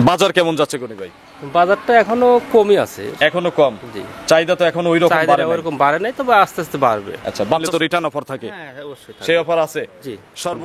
বাজার কেমন যাচ্ছে গনি ভাই? বাজারটা এখনো কমই আছে, এখনো কম। জি, চাহিদা তো এখন ওইরকম চাহিদা বাড়ে নাই। ওরকম বাড়ে নাই, তবে আস্তে আস্তে বাড়বে। আচ্ছা, বাড়লে তো রিটার্ন অফার থাকে। হ্যাঁ, অবশ্যই সেই অফার আছে। জি। সর্ব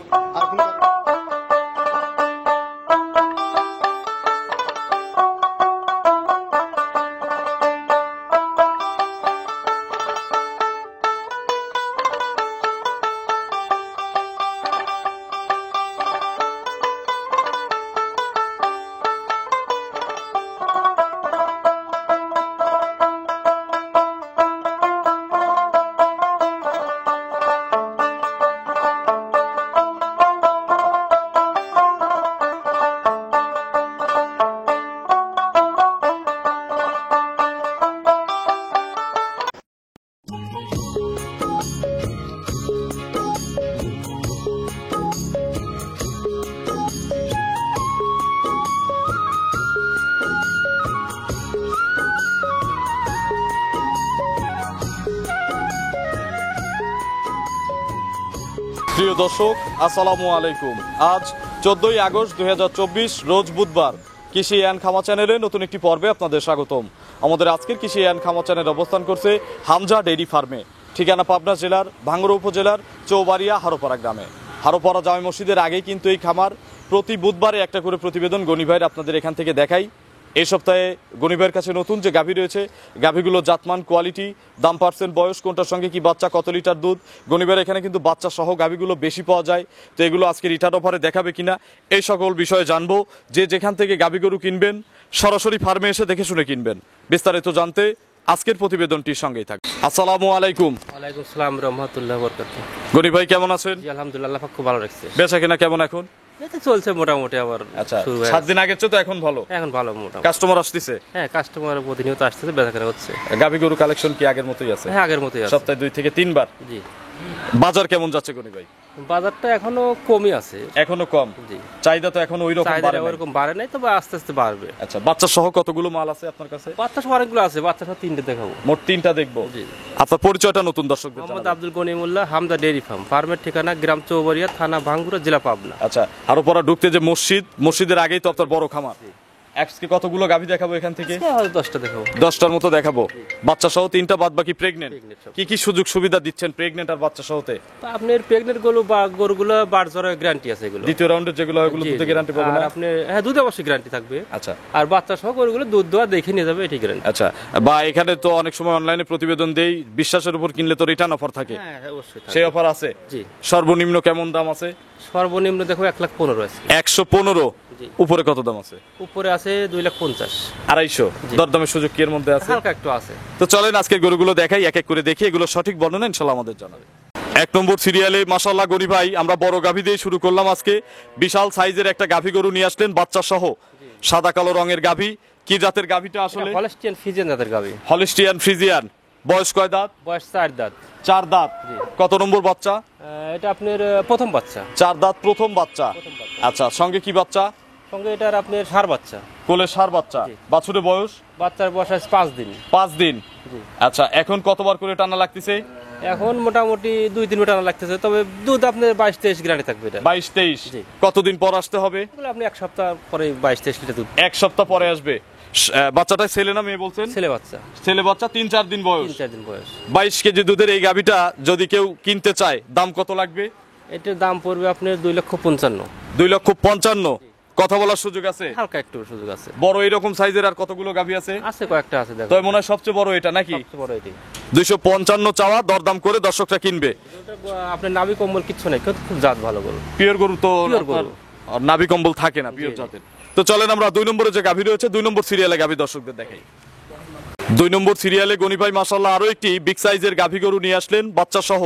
প্রিয় দর্শক, আসসালামু আলাইকুম। আজ 14ই আগস্ট 2024, রোজ বুধবার। কৃষি অ্যান্ড খামা চ্যানেলে নতুন একটি পর্বে আপনাদের স্বাগতম। আমাদের আজকের কৃষি অ্যান্ড খামা চ্যানেল অবস্থান করছে হামজা ডেইরি ফার্মে। ঠিকানা পাবনা জেলার ভাঙ্গুড়া উপজেলার চৌবাড়িয়া হারোপাড়া গ্রামে। হারোপাড়া জামে মসজিদের আগেই কিন্তু এই খামার। প্রতি বুধবারে একটা করে প্রতিবেদন গনি ভাইয়ের আপনাদের এখান থেকে দেখাই। এই সপ্তাহে গনি ভাইয়ের কাছে নতুন যে গাভী রয়েছে, গাভীগুলো জাতমান, কোয়ালিটি, দাম, পার্সেন্ট, বয়স, কোনটার সঙ্গে কি বাচ্চা, কত লিটার দুধ, গনি ভাইয়ের এখানে কিন্তু বাচ্চা সহ গাভীগুলো বেশি পাওয়া যায়। তো এগুলো আজকে রিটার্ন অফারে দেখাবে কিনা, এই সকল বিষয়ে জানবো। যে যেখান থেকে গাভী গরু কিনবেন, সরাসরি ফার্মে এসে দেখে শুনে কিনবেন। বিস্তারিত জানতে আজকের প্রতিবেদনটির সঙ্গেই থাকবে। আসসালামু আলাইকুম। ওয়ালাইকুম আসসালাম রাহমাতুল্লাহি ওয়া বারাকাতুহু। গনি ভাই কেমন আছেন? জি, আলহামদুলিল্লাহ, খুব ভালো লাগছে। বেচা কেনা কেমন এখন? এটা চলছে মোটামুটি। আবার আচ্ছা, শুরু হয়ে 7 দিন আগের চেয়ে তো এখন ভালো, এখন ভালো মোটামুটি। কাস্টমার আসতেছে? হ্যাঁ, কাস্টমার প্রতিনিয়ত আসতেছে, বেচাকেনা হচ্ছে। গাভী গরু কালেকশন কি আগের মতোই আছে? হ্যাঁ, আগের মতোই আছে, সপ্তাহে 2 থেকে 3 বার। জি। বাজার কেমন যাচ্ছে গনি ভাই? বাজারটা এখনো কমই আছে, এখনো কম। জি। চাহিদা তো এখন ওইরকম চাহিদা বাড়ে নাই। ওরকম বাড়ে নাই, তবে আস্তে আস্তে বাড়বে। আচ্ছা, বাচ্চা সহ কতগুলো মাল আছে আপনার কাছে? বাচ্চা সহ অনেকগুলো আছে, বাচ্চা সহ 3টে দেখাবো। মোট 3টা দেখবো। জি। আপনার পরিচয়টা নতুন দর্শকদের মোহাম্মদ জানাবেন। Abdul Ganimullah, Hamza dairy farm. ফার্মের ঠিকানা গ্রাম চৌবাড়িয়া, থানা ভাঙ্গুড়া, জেলা পাবনা। আচ্ছা, আরো পরে ঢুকতে যে মসজিদের আগেই তো আপনার বড় খামার। আজকে কতগুলো গাভী দেখাবো এখান থেকে? 10টা দেখাবো। 10টার মতো দেখাবো। বাচ্চা সহ 3টা, বাদ বাকি প্রেগনেন্ট। Pregnant সব। কি কি সুযোগ সুবিধা দিচ্ছেন প্রেগনেন্ট আর বাচ্চা সহতে? তো আপনার প্রেগনেন্ট গরুগুলো বাড় জ্বরের গ্যারান্টি আছে এগুলো। দ্বিতীয় রাউন্ডের যেগুলো হয় ওগুলো জি, দুধে জি। গ্যারান্টি পাবো আর না? আপনি হ্যাঁ, দুধে অবশ্যই গ্যারান্টি থাকবে। আচ্ছা আর বাচ্চা সহ গরুগুলো দুধ দোয়া দেখে নিয়ে যাবে, এটি গ্যারান্টি। আচ্ছা, বা এখানে তো অনেক সময় অনলাইনে প্রতিবেদন দেই, বিশ্বাসের উপর কিনলে তো রিটার্ন অফার থাকে। হ্যাঁ, অবশ্যই থাকবে। সেই অফার আছে? জি। সর্বনিম্ন কেমন দাম আছে? সর্বনিম্ন দেখো 1,15,000 আছে। 115। জি। উপরে কত দাম আছে? উপরে আছে 2,50,000। 250। জি। দরদামের সুযোগ কি এর মধ্যে আছে? হালকা একটু আছে। তো চলেন আজকে গরুগুলো দেখাই, এক এক করে দেখি, এগুলো সঠিক বর্ণনা ইনশাআল্লাহ আমাদের জানাবে। 1 নম্বর সিরিয়ালে মাশাআল্লাহ গনি ভাই, আমরা বড় গাভী দিয়ে শুরু করলাম আজকে। বিশাল সাইজের একটা গাভী গরু নিয়ে আসলেন, বাচ্চা সহ, সাদা কালো রঙের গাভী। কি জাতের গাভীটা আসলে? হলস্টিয়ান ফ্রিজিয়ান জাতের গাবি। Holstein Friesian. বয়স কয় দাঁত? বয়স 4 দাঁত। 4 দাঁত। জি। কত নম্বর বাচ্চা? এটা আপনার প্রথম বাচ্চা। 4 দাঁত, প্রথম বাচ্চা। আচ্ছা, সঙ্গে কি বাচ্চা? সঙ্গে এটার আপনার ষাঁড় বাচ্চা। কোলে ষাঁড় বাচ্চা। জি। বাছুরের বয়স? বাচ্চার বয়স আছে 5 দিন। 5 দিন। জি। আচ্ছা, এখন কতবার করে টানা লাগতেছে? এখন মোটামুটি 2-3 মিটার লাগতেছে, তবে দুধ আপনার 22-23 গ্যারান্টি থাকবে এটা। 22-23। জি। কতদিন পর আসতে হবে? এগুলো আপনি 1 সপ্তাহ পরে 22-23 লিটার দুধ। 1 সপ্তাহ পরে আসবে। বাচ্চাটা ছেলে না মেয়ে বলছেন? ছেলে বাচ্চা। ছেলে বাচ্চা, 3-4 দিন বয়স। 3-4 দিন বয়স। 22 কেজি দুধের এই গাভীটা যদি কেউ কিনতে চায়, দাম কত লাগবে? এটার দাম পড়বে আপনার 2,55,000। 2,55,000। কথা বলার সুযোগ আছে? হালকা একটু সুযোগ আছে। বড় এরকম সাইজের আর কতগুলো গাভী আছে? আছে কয়েকটা আছে, দেখো। তো মনে হয় সবচেয়ে বড় এটা নাকি? সবচেয়ে বড় এটি। 255 চাওয়া, দরদাম করে দর্শকরা কিনবে। আপনার নাভি কম্বল কিচ্ছু নেই, কিন্তু খুব জাত ভালো গরু। পিওর গরু তো Pure গরু। আর নাভি কম্বল থাকে না পিওর জি, জি। জাতের। তো চলেন আমরা 2 নম্বরে যে গাভী রয়েছে, 2 নম্বর সিরিয়ালে গাভী দর্শকদের দেখাই। 2 নম্বর সিরিয়ালে গনি ভাই মাশাআল্লাহ আরো একটি বিগ সাইজের গাভী গরু নিয়ে আসলেন, বাচ্চা সহ।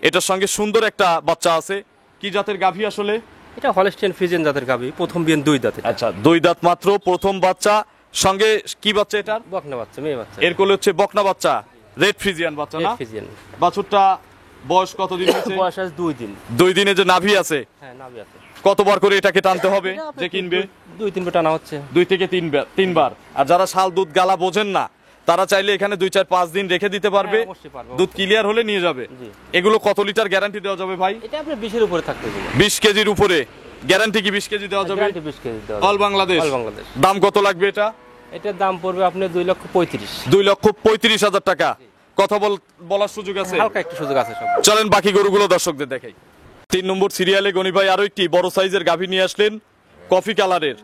এটার সঙ্গে সুন্দর একটা বাচ্চা আছে। কি জাতের গাভী আসলে? এটা হলস্টিয়ান ফ্রিজিয়ান জাতের গাবি, প্রথম বিয়ান 2 দাঁত। এটা আচ্ছা, 2 দাঁত মাত্র, প্রথম বাচ্চা। সঙ্গে কি বাচ্চা এটার? বকনা বাচ্চা, মেয়ে বাচ্চা। এর কোলে হচ্ছে বকনা বাচ্চা, রেড ফ্রিজিয়ান বাচ্চা না? ফ্রিজিয়ান। বাছুরটা বয়স কতদিন হয়েছে? বয়স আছে 2 দিন। 2 দিনে যে নাভি আছে, হ্যাঁ, নাভি আছে। কতবার করে এটাকে টানতে হবে যে কিনবে? 2-3 বার টানা হচ্ছে। 2 থেকে 3 বার। আর যারা শাল দুধ গালা বোঝেন না, তারা চাইলে এখানে 2-4-5 দিন রেখে দিতে পারবে। হ্যাঁ, অবশ্যই পারবে। দুধ ক্লিয়ার হলে নিয়ে যাবে। জি। এগুলো কত লিটার গ্যারান্টি দেওয়া যাবে ভাই? এটা আপনার 20-এর উপরে থাকতে হবে। 20 কেজির উপরে। গ্যারান্টি কি 20 কেজি দেওয়া যাবে? গ্যারান্টি 20 কেজি দেওয়া অল বাংলাদেশ। অল বাংলাদেশ। দাম কত লাগবে এটা? এটার দাম পড়বে আপনার 2,35,000। 2,35,000 টাকা। কথা বলার সুযোগ আছে? হালকা একটু সুযোগ আছে সব। চলেন বাকি গরুগুলো দর্শকদের দেখাই। 3 নম্বর সিরিয়ালে গনি ভাই আরো একটি বড় সাইজের গাভী নিয়ে আসলেন, কফি কালারের,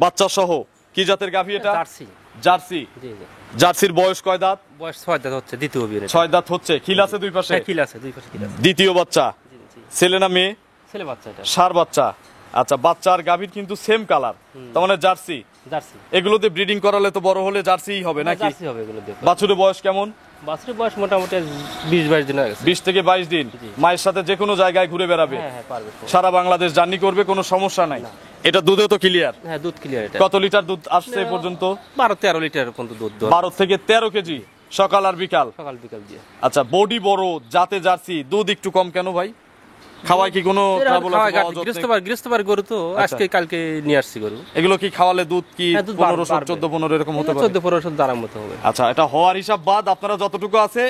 বাচ্চা সহ। কি জাতের গাভী এটা? জার্সি। জার্সি। জি জি। জার্সির বয়স কয় দাঁত? বয়স 6 দাঁত হচ্ছে, দ্বিতীয় বিয়ে। 6 দাঁত হচ্ছে। খিল আছে দুই পাশে? হ্যাঁ, খিল আছে দুই পাশে খিল আছে। দ্বিতীয় বাচ্চা। জি জি। ছেলে না মেয়ে? ছেলে বাচ্চা এটা। ষাঁড় বাচ্চা। আচ্ছা, বাচ্চা আর গাভীর কিন্তু সেম কালার, তার মানে জার্সি। জার্সি। এগুলোতে ব্রিডিং করালে তো বড় হলে জার্সিই হবে নাকি? জার্সি হবে এগুলো দেখো। বাছুরের বয়স কেমন? বাছুরের বয়স মোটামুটি 20-22 দিন হয়ে গেছে। 20 থেকে 22 দিন। মায়ের সাথে যে কোনো জায়গায় ঘুরে বেড়াবে। হ্যাঁ হ্যাঁ, পারবে। সারা বাংলাদেশ জার্নি করবে, কোনো সমস্যা নাই। এটা দুধে তো ক্লিয়ার? হ্যাঁ, দুধ ক্লিয়ার এটা। কত লিটার দুধ আসছে এ পর্যন্ত? 12-13 লিটার পর্যন্ত দুধ দেয়। 12 থেকে 13 কেজি সকাল আর বিকাল। সকাল বিকাল দিয়ে। আচ্ছা, বডি বড়, জাতে জার্সি, দুধ একটু কম কেন ভাই? খাওয়ায় কি কোনো ট্রাবল আছে? গৃহস্থবার গরু তো, আজকে কালকে নিয়ে আসছি গরু। এগুলো কি খাওয়ালে দুধ কি হ্যাঁ, দুধ 15, বাড়বে। 14-15 এরকম হতে পারে? 14-15 দাঁড়ার মতো হবে। আচ্ছা, এটা হওয়ার হিসাব বাদ আপনারা যতটুকু আছে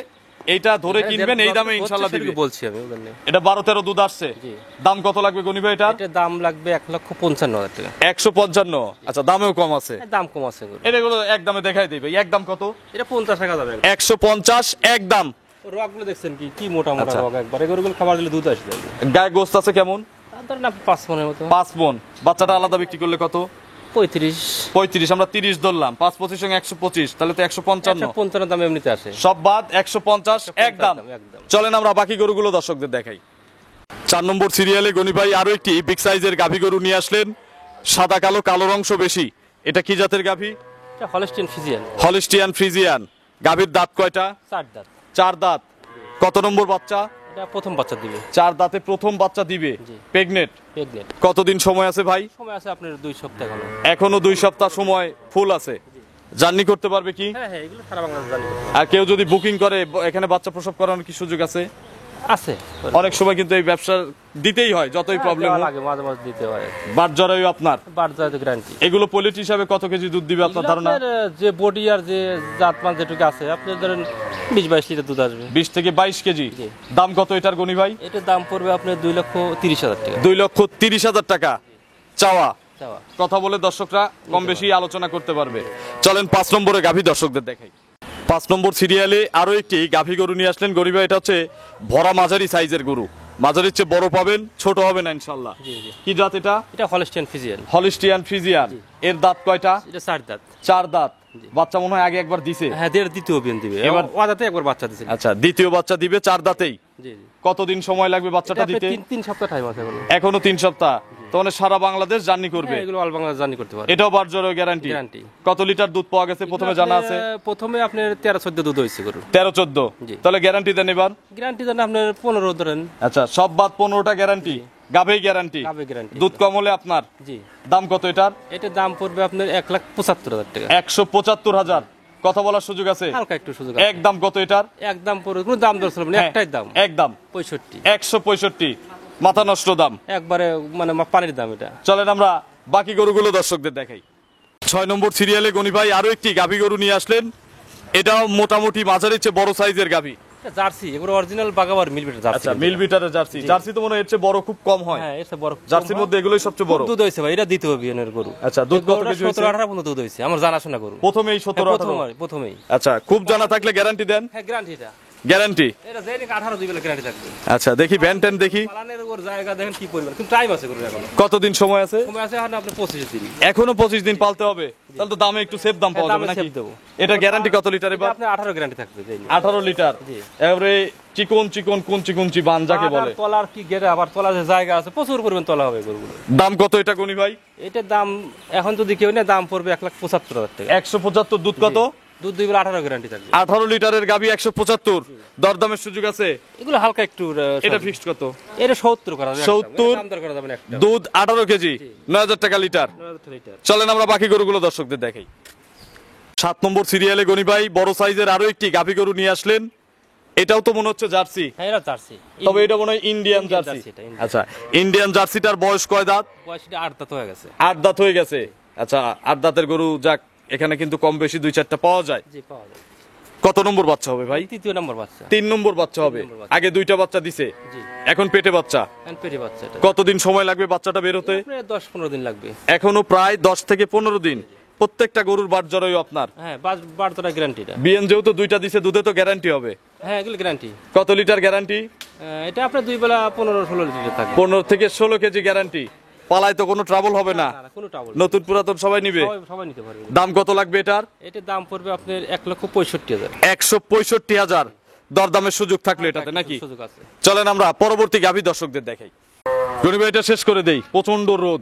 এইটা ধরে কিনবেন, এই দামে ইনশাআল্লাহ দিবে। বলছি আমি ওদের নিয়ে। এটা 12-13 দুধ আসছে। জি। দাম কত লাগবে গনি ভাই এটার? এটার দাম লাগবে 1,55,000 টাকা। 155। আচ্ছা, দামেও কম আছে। দাম কম আছে গরু। এটা গুলো এক দামে দেখাই দিবে। এক দাম কত? এটা 50 টাকা যাবে। 150 এক দাম। রগগুলো দেখছেন কি কি মোটা মোটা আচ্ছা। রগ, একবার এই গরুগুলো খাবার দিলে দুধ আসবে। গায়ে গোস্ত আছে কেমন? ধরেন না 5 মনের মতো। 5 মণ। বাচ্চাটা আলাদা বিক্রি করলে কত? 35। আমরা 30 ধরলাম। 5-25 সঙ্গে 125, তাহলে তো 155। 155 দাম এমনিতে আসে। সব বাদ 150 এক দাম। একদম। চলেন আমরা বাকি গরুগুলো দর্শকদের দেখাই। 4 নম্বর সিরিয়ালে গনি ভাই আরো একটি বিগ সাইজের গাভী গরু নিয়ে আসলেন, সাদা কালো, কালোর অংশ বেশি। এটা কি জাতের গাভী? এটা হলস্টিয়ান ফ্রিজিয়ান। Holstein Friesian. গাভীর দাঁত কয়টা? 4 দাঁত। 4 দাঁত। কত নম্বর বাচ্চা? এটা প্রথম বাচ্চা দিবে। 4 দাঁতে প্রথম বাচ্চা দিবে। জি। প্রেগনেন্ট। প্রেগনেন্ট। কতদিন সময় আছে ভাই? সময় আছে আপনার 2 সপ্তাহ এখনো। এখনো 2 সপ্তাহ সময় ফুল আছে। জার্নি করতে পারবে কি? হ্যাঁ হ্যাঁ, এগুলো সারা বাংলাদেশ জানি। আর কেউ যদি বুকিং করে এখানে বাচ্চা প্রসব করানোর কি সুযোগ আছে? আছে। অনেক সময় কিন্তু এই ব্যবসা দিতেই হয়, যতই প্রবলেম হোক। লাগে, মাঝে মাঝে দিতে হয়। বাট জরায়ু আপনার। বাট যায় তো গ্যারান্টি। এগুলো পলিট হিসাবে কত কেজি দুধ দিবে আপনার ধারণা? যে বডি আর যে জাতমান যেটুকু আছে, আপনি ধরেন 20-22 লিটার দুধ আসবে। 20 থেকে 22 কেজি। জি। দাম কত এটার গনি ভাই? এটার দাম পড়বে আপনার 2,30,000 টাকা। 2,30,000 টাকা চাওয়া। চাওয়া। কথা বলে দর্শকরা কম বেশি আলোচনা করতে পারবে। চলেন 5 নম্বরে গাভী দর্শকদের দেখাই। 5 নম্বর সিরিয়ালে আরো একটি গাভী গরু নিয়ে আসলেন গনি ভাই। এটা হচ্ছে ভরা মাঝারি সাইজের গরু। মাঝারির চেয়ে বড় পাবেন, ছোট হবে না ইনশাআল্লাহ। জি জি। কি জাত এটা? এটা হলস্টিয়ান ফ্রিজিয়ান। Holstein Friesian. এর দাঁত কয়টা? এটা 4 দাঁত। 4 দাঁত। বাচ্চা মনে হয় আগে একবার দিছে। হ্যাঁ, দ্বিতীয় বিয়ান দিবে। এবার ওয়াদাতে একবার বাচ্চা দিছে। আচ্ছা, দ্বিতীয় বাচ্চা দিবে 4 দাঁতেই। জি জি। কতদিন সময় লাগবে বাচ্চাটা দিতে? 3 সপ্তাহ টাইম আছে এখনো। এখনো 3 সপ্তাহ। তো মানে সারা বাংলাদেশ জার্নি করবে। হ্যাঁ, এগুলো অল বাংলাদেশ জার্নি করতে পারে। এটাও বারজোর গ্যারান্টি। গ্যারান্টি। কত লিটার দুধ পাওয়া গেছে প্রথমে জানা আছে? প্রথমে আপনার 13-14 দুধ হয়েছে গরু। 13-14। জি। তাহলে গ্যারান্টি দেন এবার? গ্যারান্টি দেন আপনার 15 ধরেন। আচ্ছা, সব বাদ 15টা গ্যারান্টি। গাভী গ্যারান্টি। গাবে গ্যারান্টি। দুধ কম হলে আপনার। জি। দাম কত এটার? এটার দাম পড়বে আপনার 1,75,000 টাকা। 175,000। কথা বলার সুযোগ আছে? হালকা একটু সুযোগ আছে। একদম কত এটার? একদম পড়বে, কোনো দাম দর ছিল না, একটাই দাম। একদম 65। 165। মাথা নষ্ট দাম। একবারে মানে পানির দাম এটা। চলেন আমরা বাকি গরুগুলো দর্শকদের দেখাই। 6 নম্বর সিরিয়ালে গনি ভাই আরো একটি গাভী গরু নিয়ে আসলেন। এটাও মোটামুটি মাঝারির চেয়ে বড় সাইজের গাভী। জার্সি, এগুলো অরিজিনাল বাগাবার মিলবিটার জার্সি। আচ্ছা, মিল বিটারের জার্সি। জার্সি তো মনে হয় এর চেয়ে বড় খুব কম হয়। হ্যাঁ, এটা বড়। জার্সির মধ্যে এগুলোই সবচেয়ে বড়। দুধ হইছে ভাই, এটা দ্বিতীয় বিয়ানের গরু। আচ্ছা, দুধ কত কেজি হয়েছে? 17-18 পর্যন্ত দুধ হইছে, আমার জানাশোনা গরু। প্রথমেই 17-18। প্রথমেই। আচ্ছা, খুব জানা থাকলে গ্যারান্টি দেন? হ্যাঁ, গ্যারান্টি এটা। গ্যারান্টি। এটা যেদিন 18 দিবেলে গ্যারান্টি থাকবে। আচ্ছা, দেখি ব্যান টেন দেখি। পালানের ওর জায়গা দেখেন কি পরিমাণ, কিন্তু টাইম আছে গরু এখনো। কতদিন সময় আছে? সময় আছে এখন আপনার 25 দিন। এখনো 25 দিন পালতে হবে। তাহলে তো দামে একটু সেফ দাম পাওয়া যাবে দামে নাকি? সেভ দেবো। এটা গ্যারান্টি কত লিটার এবার? আপনার 18 গ্যারান্টি থাকবে। 18 লিটার। জি। এবারে চিকন চিকন কুঞ্চি কুঞ্চি বান যাকে বলে। তলার কি গেরে আবার তলা যে জায়গা আছে, প্রচুর পরিমাণ তলা হবে গরুগুলো। দাম কত এটা গনি ভাই? এটার দাম এখন যদি কেউ নেয় দাম পড়বে 1,75,000 টাকা। 175। দুধ কত? দুধ দিবেলে 18 গ্যারান্টি থাকবে। 18 লিটারের গাভী 175। দরদামের সুযোগ আছে? এগুলো হালকা একটু এটা ফিক্সড কত? এটা 70 করা যাবে। 70 দাম দর করা যাবে না একটা। দুধ 18 কেজি 9,000 টাকা লিটার। 9,000 লিটার। চলেন আমরা বাকি গরুগুলো দর্শকদের দেখাই। 7 নম্বর সিরিয়ালে গনি ভাই বড় সাইজের আরো একটি গাভী গরু নিয়ে আসলেন। এটাও তো মনে হচ্ছে জার্সি। হ্যাঁ, এটা জার্সি। তবে এটা মনে হয় ইন্ডিয়ান জার্সি। এটা ইন্ডিয়ান। আচ্ছা, ইন্ডিয়ান জার্সিটার বয়স কয় দাঁত? বয়সটা 8 দাঁত হয়ে গেছে। 8 দাঁত হয়ে গেছে। আচ্ছা, 8 দাঁতের গরু যাক, এখানে কিন্তু কম বেশি 2-4টা পাওয়া যায়। জি, পাওয়া যায়। কত নম্বর বাচ্চা হবে ভাই? 3য় নম্বর বাচ্চা। 3 নম্বর বাচ্চা হবে। নম্বর বাচ্চা। আগে 2টা বাচ্চা দিছে। জি। এখন পেটে বাচ্চা। এখন পেটে বাচ্চা এটা। কতদিন সময় লাগবে বাচ্চাটা বের হতে? আপনার 10-15 দিন লাগবে। এখনো প্রায় 10 থেকে 15 দিন। প্রত্যেকটা গরুর বাট জরায়ু আপনার? হ্যাঁ, বারোটা গ্যারান্টিটা। বিএন যেহেতু দুইটা দিছে, দুধে তো গ্যারান্টি হবে। হ্যাঁ, এগুলো গ্যারান্টি। কত লিটার গ্যারান্টি? এটা আপনার 2 বেলা 15-16 লিটার থাকবে। 15 থেকে 16 কেজি গ্যারান্টি। পালায় তো কোনো ট্রাবল হবে না? না, কোনো ট্রাবল। নতুন পুরাতন সবাই নিবে? সবাই নিতে পারবে। দাম কত লাগবে এটার? এটার দাম পড়বে আপনার 1,65,000। 165,000 দরদামের সুযোগ থাকলে এটাতে নাকি? সুযোগ আছে। চলেন আমরা পরবর্তী গাভী দর্শকদের দেখাই। গনি ভাই, এটা শেষ করে দেই। প্রচন্ড রোদ,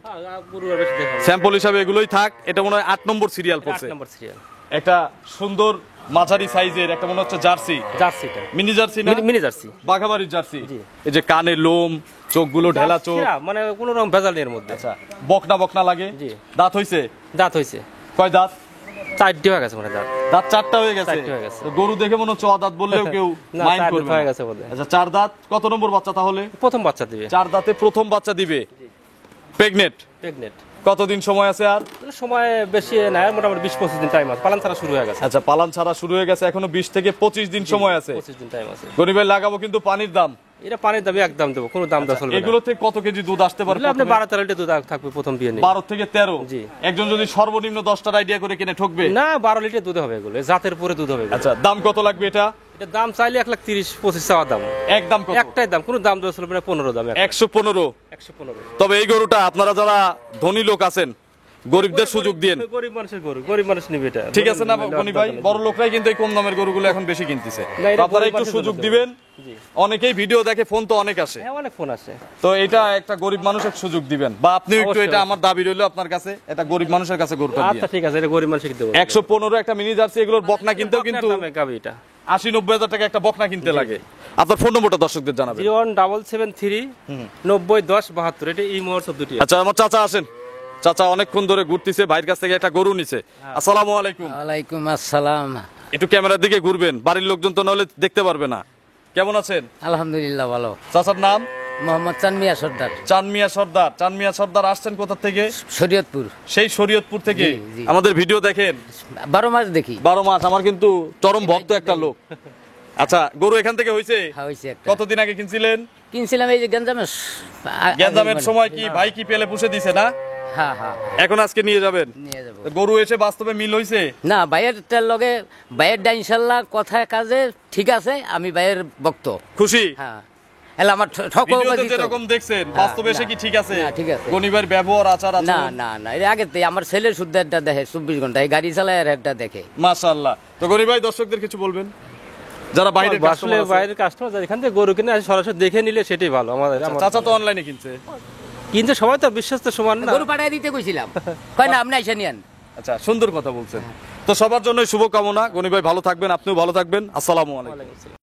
গরু আর বেশি দেখাবো না। স্যাম্পল হিসাবে এগুলোই থাক। এটা মনে হয় 8 নম্বর সিরিয়াল পড়ছে। 8 নম্বর সিরিয়াল। একটা সুন্দর মাঝারি সাইজের একটা মনে হচ্ছে জার্সি, জার্সিটা। মিনি জার্সি না? Mini jersey. বাঘাবাড়ির জার্সি। জি। এই যে কানে লোম, চোখগুলো ঢেলা চোখ। মানে কোনো রকম ভেজাল নেই এর মধ্যে। আচ্ছা, বকনা বকনা লাগে। জি। দাঁত হইছে? দাঁত হইছে। কয় দাঁত? 4টি হয়ে গেছে মানে দাঁত। দাঁত 4টা হয়ে গেছে। 4টা হয়ে গেছে। তো গরু দেখে মনে হচ্ছে দাঁত বললেও কেউ না, মাইন্ড 4 করবে হয়ে না। গেছে বলে। আচ্ছা, 4 দাঁত। কত নম্বর বাচ্চা তাহলে? প্রথম বাচ্চা দিবে। 4 দাঁতে প্রথম বাচ্চা দিবে। প্রেগনেন্ট? প্রেগনেন্ট। কতদিন সময় আছে আর? সময় বেশি না, মোটামুটি 20-25 দিন টাইম আছে। পালন ছাড়া শুরু হয়ে গেছে। আচ্ছা, পালান ছাড়া শুরু হয়ে গেছে, এখনো 20 থেকে 25 দিন সময় আছে। 25 দিন টাইম আছে। গনি ভাই, লাগাবো কিন্তু পানির দাম। এটা পানির দামে একদম দেবো, কোনো দাম দা চলবে না। এগুলো থেকে কত কেজি দুধ আসতে পারে? আপনি 12-13 লিটার দুধ থাকবে প্রথম বিয়ে নেই। 12 থেকে 13। জি। একজন যদি সর্বনিম্ন 10টার আইডিয়া করে কিনে ঠকবে? না, 12 লিটার দুধ হবে এগুলো, জাতের পরে দুধ হবে এগুলো। আচ্ছা, দাম কত লাগবে এটা? এটা দাম চাইলে 1,30,25 চাওয়া দাম। একদম কত? একটাই দাম, কোনো দাম দেওয়া চলবে না। 15 দাম। 115। 115। তবে এই গরুটা আপনারা যারা ধনী লোক আছেন, গরিবদের সুযোগ দিন। গরিব মানুষের গরু, গরিব মানুষ নিবে এটা। ঠিক আছে না গনি ভাই? বড় লোকরাই কিন্তু এই কম দামের গরুগুলো এখন বেশি কিনতেছে। না, এটা আপনারা গরিব একটু মানুষের সুযোগ জন্য। দিবেন। জি। অনেকেই ভিডিও দেখে, ফোন তো অনেক আসে। হ্যাঁ, অনেক ফোন আসে। তো এটা একটা গরিব মানুষের সুযোগ দিবেন, বা আপনিও একটু, অবশ্যই, এটা আমার দাবি রইলো আপনার কাছে, এটা গরিব মানুষের কাছে গরুটা দিয়ে। আচ্ছা, ঠিক আছে, এটা গরিব মানুষকে দেবো। 115 একটা মিনি জার্সি, এগুলোর বকনা কিনতেও কিন্তু আপনার দামে গাবি এটা। 80-90 হাজার টাকা একটা বকনা কিনতে লাগে। আপনার ফোন নম্বরটা দর্শকদের জানাবেন। 01773 9010 72। এটা এই মুহূর্তে দুটি। আচ্ছা, আমার চাচা আসেন। চাচা অনেকক্ষণ ধরে ঘুরতেছে, ভাইয়ের কাছ থেকে একটা গরু নিছে। আসসালামু আলাইকুম। ওয়ালাইকুম আসসালাম। একটু ক্যামেরার দিকে ঘুরবেন, বাড়ির লোকজন তো নাহলে দেখতে পারবে না। কেমন আছেন? আলহামদুলিল্লাহ ভালো। চাচার নাম? মোহাম্মদ চানমিয়া সর্দার, চানমিয়া সর্দার। চানমিয়া সর্দার আসছেন কোথা থেকে? শরীয়তপুর। সেই শরীয়তপুর থেকে। জি, জি। আমাদের ভিডিও দেখেন? 12 মাস দেখি। 12 মাস। আমার কিন্তু চরম ভক্ত একটা লোক। আচ্ছা, গরু এখান থেকে হয়েছে? হ্যাঁ, হয়েছে একটা। কতদিন আগে কিনছিলেন? কিনছিলাম এই যে গঞ্জামের গ্যাঞ্জামের সময় কি ভাই কি পেলে পুষে দিছে না? হ্যাঁ হ্যাঁ, এখন আজকে নিয়ে যাবেন? নিয়ে যাবো। গরু এসে বাস্তবে মিল হইছে? না, ভাইয়ের লগে ভাইয়েরটা ইনশাল্লাহ কথায় কাজে ঠিক আছে। আমি ভাইয়ের ভক্ত। খুশি? হ্যাঁ, এলা আমার ভিডিওতে যেরকম দেখছেন, বাস্তবে এসে কি ঠিক আছে? না, ঠিক আছে। গনিবার ব্যবহার, আচার না আচরণ? না না, এর আগে আমার ছেলের শুদ্ধ একটা দেখে 24 ঘন্টা, এই গাড়ি চালায় আর একটা দেখে। মাশাআল্লাহ। তো গনি ভাই, দর্শকদের কিছু বলবেন যারা বাইরের আসলে কাস্টমার আছে? বাইরের কাস্টমার এখান থেকে গরু কিনে আসে, সরাসরি দেখে নিলে সেটাই ভালো। আমাদের চাচা তো অনলাইনে কিনছে। কিন্তু সবাই তো বিশ্বাস তো সমান না। গরু পাঠায় দিতে কইছিলাম, কয় না আপনি আইসা নিয়েন। আচ্ছা, সুন্দর কথা বলছেন। তো সবার জন্য শুভকামনা। গনি ভাই ভালো থাকবেন, আপনিও ভালো থাকবেন। আসসালামু আলাইকুম।